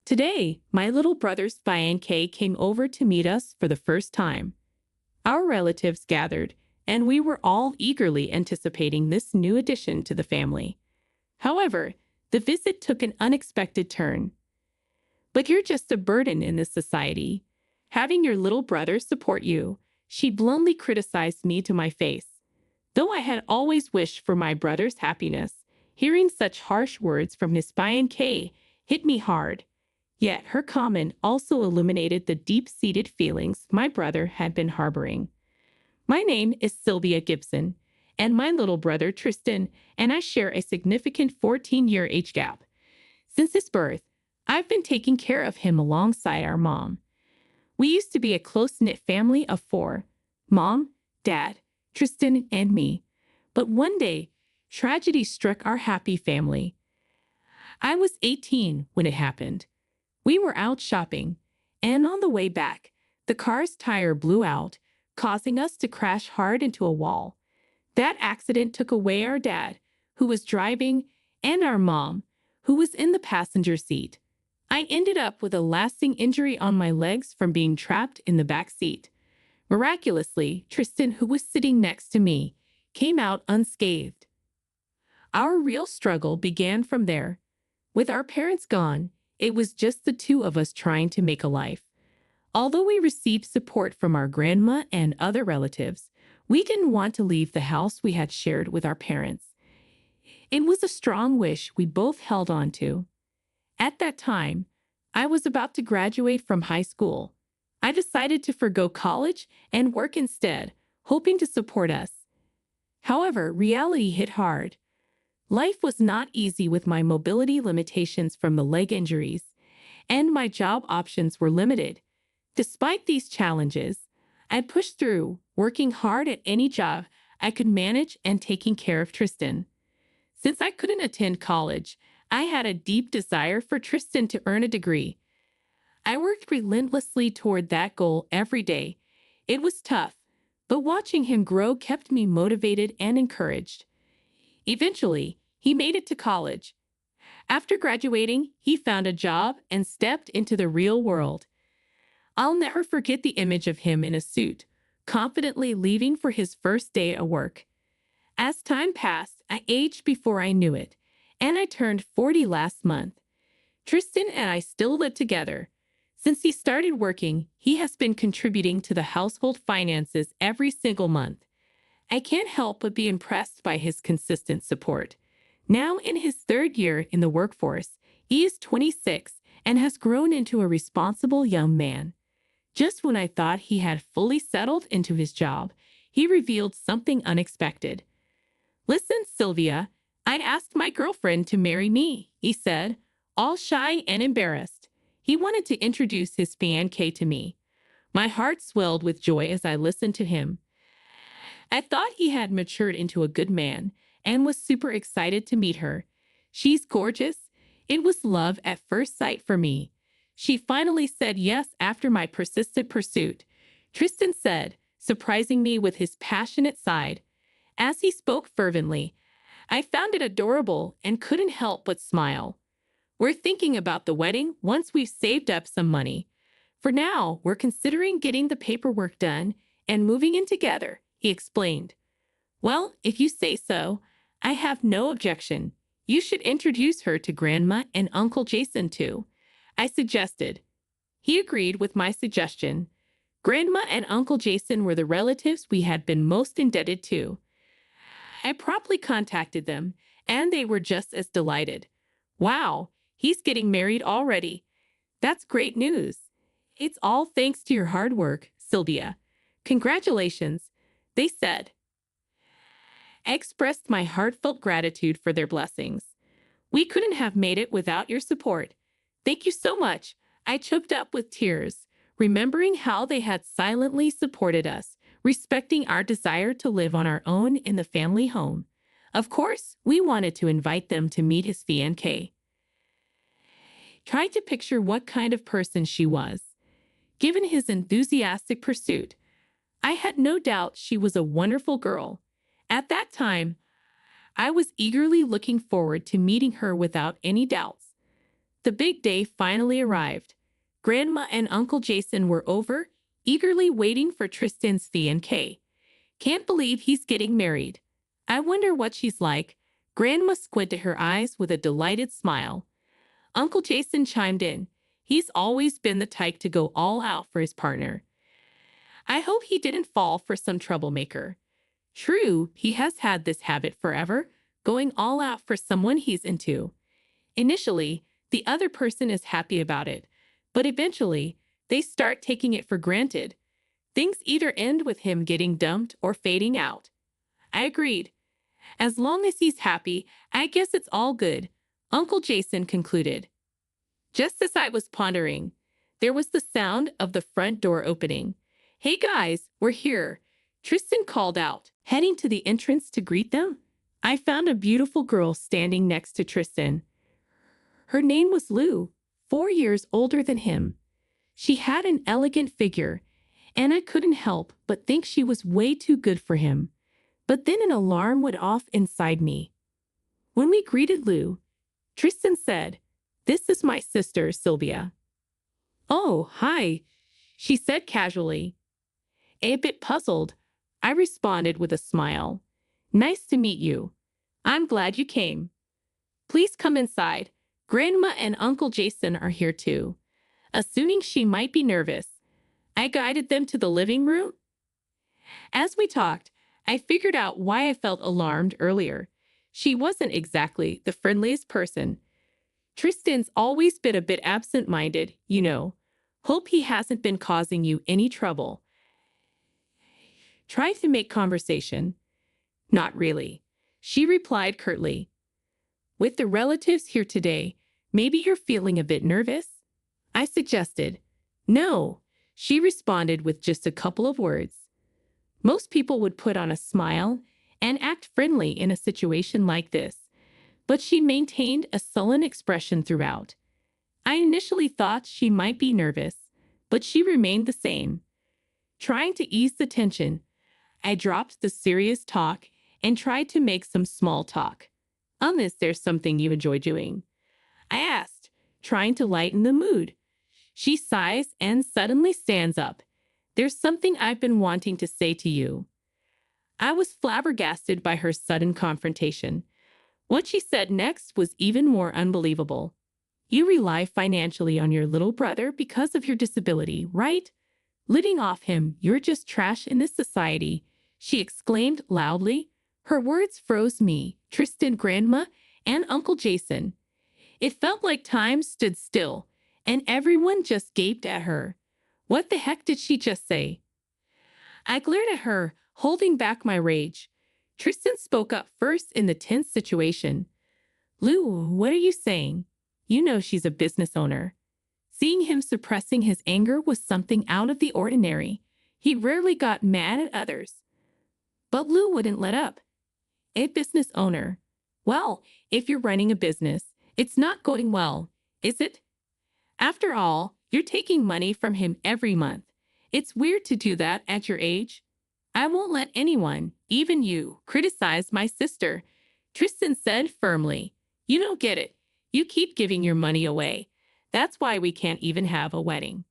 Today, my little brother's fiancée came over to meet us for the first time. Our relatives gathered, and we were all eagerly anticipating this new addition to the family. However, the visit took an unexpected turn. "But you're just a burden in this society. Having your little brother support you," she bluntly criticized me to my face. Though I had always wished for my brother's happiness, hearing such harsh words from his fiancée hit me hard. Yet her comment also illuminated the deep-seated feelings my brother had been harboring. "My name is Sylvia Gibson, and my little brother Tristan and I share a significant 14-year age gap. Since his birth, I've been taking care of him alongside our mom. We used to be a close-knit family of four: mom, dad, Tristan, and me. But one day, tragedy struck our happy family. I was 18 when it happened. We were out shopping, and on the way back, the car's tire blew out, causing us to crash hard into a wall. That accident took away our dad, who was driving, and our mom, who was in the passenger seat. I ended up with a lasting injury on my legs from being trapped in the back seat. Miraculously, Tristan, who was sitting next to me, came out unscathed. Our real struggle began from there. With our parents gone, it was just the two of us trying to make a life. Although we received support from our grandma and other relatives, we didn't want to leave the house we had shared with our parents. It was a strong wish we both held on to. At that time, I was about to graduate from high school. I decided to forgo college and work instead, hoping to support us. However, reality hit hard. Life was not easy with my mobility limitations from the leg injuries, and my job options were limited. Despite these challenges, I pushed through, working hard at any job I could manage and taking care of Tristan. Since I couldn't attend college, I had a deep desire for Tristan to earn a degree. I worked relentlessly toward that goal every day. It was tough, but watching him grow kept me motivated and encouraged. Eventually, he made it to college. After graduating, he found a job and stepped into the real world. I'll never forget the image of him in a suit, confidently leaving for his first day at work. As time passed, I aged before I knew it, and I turned 40 last month. Tristan and I still live together. Since he started working, he has been contributing to the household finances every single month. I can't help but be impressed by his consistent support. Now in his third year in the workforce, he is 26 and has grown into a responsible young man. Just when I thought he had fully settled into his job, he revealed something unexpected. "Listen, Sylvia, I asked my girlfriend to marry me," he said, all shy and embarrassed. He wanted to introduce his fiancée to me. My heart swelled with joy as I listened to him. I thought he had matured into a good man and was super excited to meet her. She's gorgeous. It was love at first sight for me. She finally said yes after my persistent pursuit. Tristan said, surprising me with his passionate side. As he spoke fervently, I found it adorable and couldn't help but smile. "We're thinking about the wedding once we've saved up some money. For now, we're considering getting the paperwork done and moving in together," he explained. "Well, if you say so, I have no objection. You should introduce her to Grandma and Uncle Jason too," I suggested. He agreed with my suggestion. Grandma and Uncle Jason were the relatives we had been most indebted to. I promptly contacted them, and they were just as delighted. "Wow, he's getting married already. That's great news. It's all thanks to your hard work, Sylvia. Congratulations," they said. I expressed my heartfelt gratitude for their blessings. "We couldn't have made it without your support. Thank you so much," I choked up with tears, remembering how they had silently supported us, respecting our desire to live on our own in the family home. Of course, we wanted to invite them to meet his fiancée. Try to picture what kind of person she was. Given his enthusiastic pursuit, I had no doubt she was a wonderful girl. At that time, I was eagerly looking forward to meeting her without any doubts. The big day finally arrived. Grandma and Uncle Jason were over, eagerly waiting for Tristan's fiancée. Can't believe he's getting married. I wonder what she's like. Grandma squinted her eyes with a delighted smile. Uncle Jason chimed in. He's always been the type to go all out for his partner. I hope he didn't fall for some troublemaker. True, he has had this habit forever, going all out for someone he's into. Initially, the other person is happy about it, but eventually, they start taking it for granted. Things either end with him getting dumped or fading out. I agreed. As long as he's happy, I guess it's all good, Uncle Jason concluded. Just as I was pondering, there was the sound of the front door opening. Hey guys, we're here, Tristan called out, heading to the entrance to greet them. I found a beautiful girl standing next to Tristan. Her name was Lou, 4 years older than him. She had an elegant figure, and I couldn't help but think she was way too good for him. But then an alarm went off inside me. When we greeted Lou, Tristan said, "This is my sister, Sylvia." "Oh, hi," she said casually. A bit puzzled, I responded with a smile. "Nice to meet you. I'm glad you came. Please come inside. Grandma and Uncle Jason are here too." Assuming she might be nervous, I guided them to the living room. As we talked, I figured out why I felt alarmed earlier. She wasn't exactly the friendliest person. Tristan's always been a bit absent-minded, you know. Hope he hasn't been causing you any trouble. Try to make conversation. Not really, she replied curtly. With the relatives here today, maybe you're feeling a bit nervous? I suggested. No, she responded with just a couple of words. Most people would put on a smile and act friendly in a situation like this, but she maintained a sullen expression throughout. I initially thought she might be nervous, but she remained the same. Trying to ease the tension, I dropped the serious talk and tried to make some small talk. "Is there something you enjoy doing?" I asked, trying to lighten the mood. She sighs and suddenly stands up. "There's something I've been wanting to say to you." I was flabbergasted by her sudden confrontation. What she said next was even more unbelievable. "You rely financially on your little brother because of your disability, right? Living off him, you're just trash in this society," she exclaimed loudly. Her words froze me, Tristan, Grandma, and Uncle Jason. It felt like time stood still, and everyone just gaped at her. What the heck did she just say? I glared at her, holding back my rage. Tristan spoke up first in the tense situation. "Lou, what are you saying? You know she's a business owner." Seeing him suppressing his anger was something out of the ordinary. He rarely got mad at others. But Lou wouldn't let up. "A business owner? Well, if you're running a business, it's not going well, is it? After all, you're taking money from him every month. It's weird to do that at your age. I won't let anyone, even you, criticize my sister," Tristan said firmly. "You don't get it. You keep giving your money away. That's why we can't even have a wedding."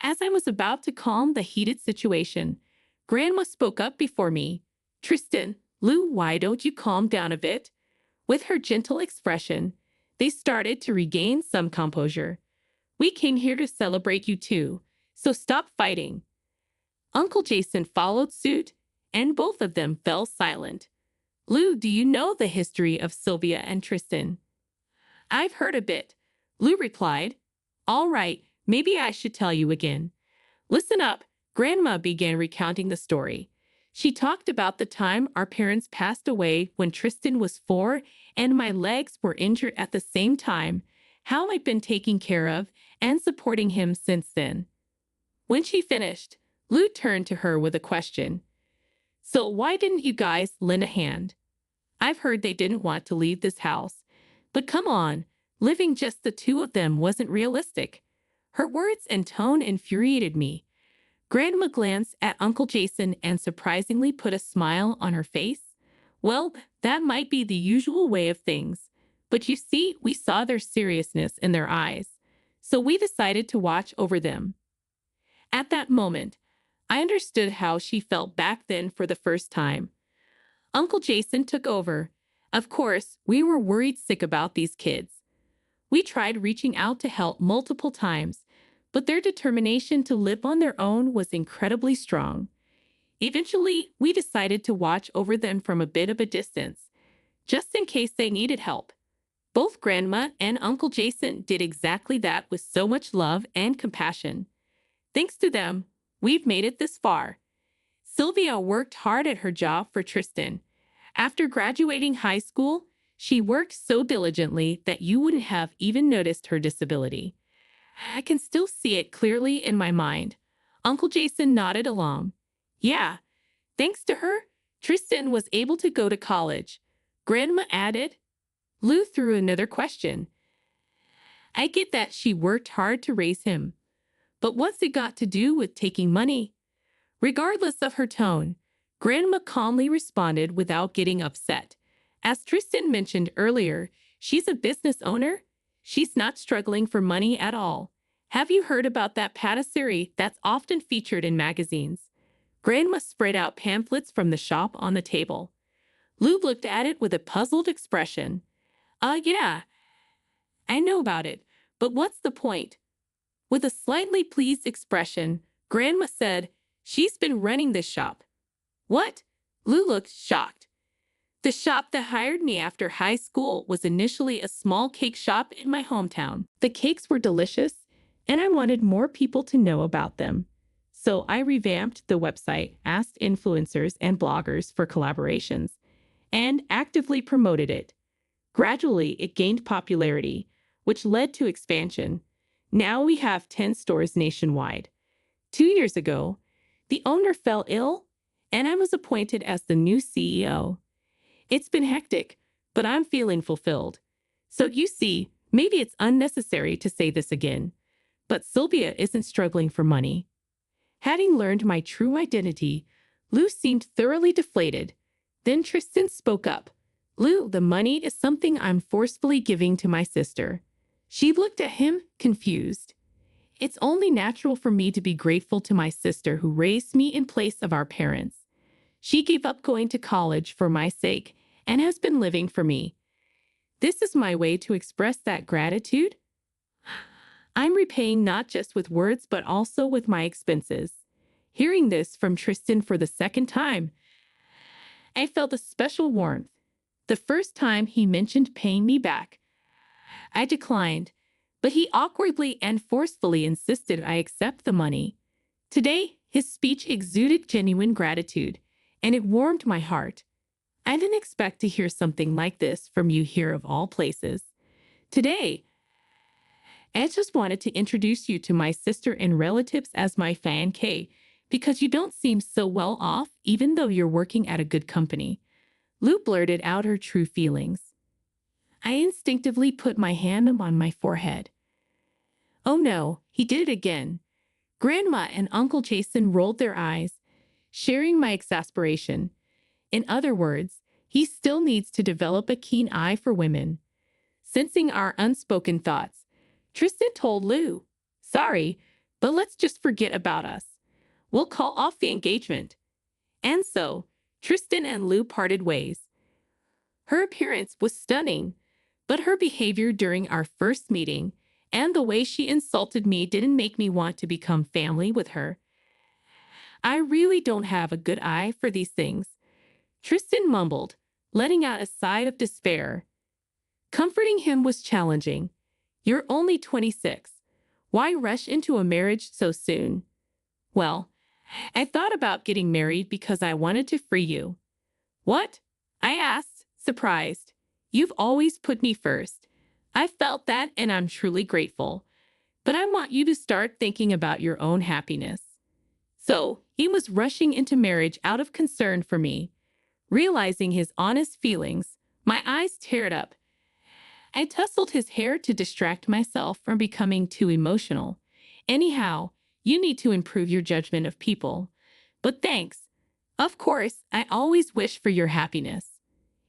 As I was about to calm the heated situation, Grandma spoke up before me. "Tristan, Lou, why don't you calm down a bit?" With her gentle expression, they started to regain some composure. "We came here to celebrate you too, so stop fighting." Uncle Jason followed suit, and both of them fell silent. "Lou, do you know the history of Sylvia and Tristan?" "I've heard a bit," Lou replied. "All right, maybe I should tell you again. Listen up." Grandma began recounting the story. She talked about the time our parents passed away when Tristan was 4 and my legs were injured at the same time, how I've been taking care of and supporting him since then. When she finished, Lou turned to her with a question. "So why didn't you guys lend a hand? I've heard they didn't want to leave this house. But come on, living just the two of them wasn't realistic." Her words and tone infuriated me. Grandma glanced at Uncle Jason and surprisingly put a smile on her face. "Well, that might be the usual way of things, But you see, we saw their seriousness in their eyes, so we decided to watch over them. At that moment, I understood how she felt back then for the first time. Uncle Jason took over. Of course, we were worried sick about these kids. We tried reaching out to help multiple times, but their determination to live on their own was incredibly strong. Eventually, we decided to watch over them from a bit of a distance, just in case they needed help. Both Grandma and Uncle Jason did exactly that with so much love and compassion. Thanks to them, we've made it this far. Sylvia worked hard at her job for Tristan. After graduating high school, she worked so diligently that you wouldn't have even noticed her disability. I can still see it clearly in my mind. Uncle Jason nodded along. Yeah, thanks to her, Tristan was able to go to college. Grandma added. Lou threw another question. I get that she worked hard to raise him, but what's it got to do with taking money? Regardless of her tone, Grandma calmly responded without getting upset. As Tristan mentioned earlier, she's a business owner. She's not struggling for money at all. Have you heard about that patisserie that's often featured in magazines? Grandma spread out pamphlets from the shop on the table. Lou looked at it with a puzzled expression. Yeah, I know about it, but what's the point? With a slightly pleased expression, Grandma said, she's been running this shop. What? Lou looked shocked. The shop that hired me after high school was initially a small cake shop in my hometown. The cakes were delicious, and I wanted more people to know about them. So I revamped the website, asked influencers and bloggers for collaborations, and actively promoted it. Gradually, it gained popularity, which led to expansion. Now we have 10 stores nationwide. 2 years ago, the owner fell ill, and I was appointed as the new CEO. It's been hectic, but I'm feeling fulfilled. So you see, maybe it's unnecessary to say this again, but Sylvia isn't struggling for money. Having learned my true identity, Lou seemed thoroughly deflated. Then Tristan spoke up. Lou, the money is something I'm forcefully giving to my sister. She looked at him, confused. It's only natural for me to be grateful to my sister who raised me in place of our parents. She gave up going to college for my sake and has been living for me. This is my way to express that gratitude. I'm repaying not just with words but also with my expenses. Hearing this from Tristan for the second time, I felt a special warmth. The first time he mentioned paying me back, I declined, but he awkwardly and forcefully insisted I accept the money. Today, his speech exuded genuine gratitude, and it warmed my heart. I didn't expect to hear something like this from you here of all places. Today, I just wanted to introduce you to my sister and relatives as my fiancée, because you don't seem so well off even though you're working at a good company. Lou blurted out her true feelings. I instinctively put my hand on my forehead. Oh no, he did it again. Grandma and Uncle Jason rolled their eyes, sharing my exasperation. In other words, he still needs to develop a keen eye for women. Sensing our unspoken thoughts, Tristan told Lou, sorry, but let's just forget about us. We'll call off the engagement. And so, Tristan and Lou parted ways. Her appearance was stunning, but her behavior during our first meeting and the way she insulted me didn't make me want to become family with her. I really don't have a good eye for these things, Tristan mumbled, letting out a sigh of despair. Comforting him was challenging. You're only 26. Why rush into a marriage so soon? Well, I thought about getting married because I wanted to free you. What? I asked, surprised. You've always put me first. I felt that and I'm truly grateful. But I want you to start thinking about your own happiness. So, he was rushing into marriage out of concern for me. Realizing his honest feelings, my eyes teared up. I tousled his hair to distract myself from becoming too emotional. Anyhow, you need to improve your judgment of people. But thanks. Of course, I always wish for your happiness.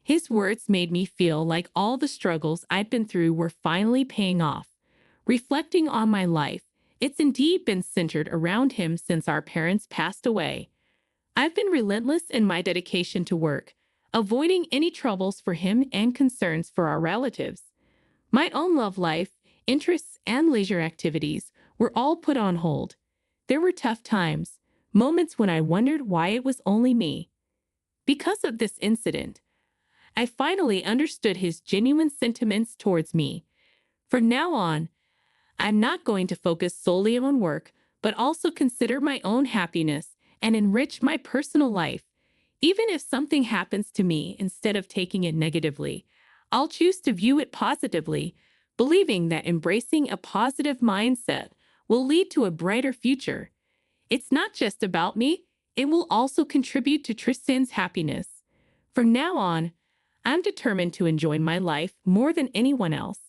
His words made me feel like all the struggles I'd been through were finally paying off. Reflecting on my life, it's indeed been centered around him since our parents passed away. I've been relentless in my dedication to work, avoiding any troubles for him and concerns for our relatives. My own love life, interests, and leisure activities were all put on hold. There were tough times, moments when I wondered why it was only me. Because of this incident, I finally understood his genuine sentiments towards me. From now on, I'm not going to focus solely on work, but also consider my own happiness and enrich my personal life. Even if something happens to me, instead of taking it negatively, I'll choose to view it positively, believing that embracing a positive mindset will lead to a brighter future. It's not just about me, it will also contribute to Tristan's happiness. From now on, I'm determined to enjoy my life more than anyone else.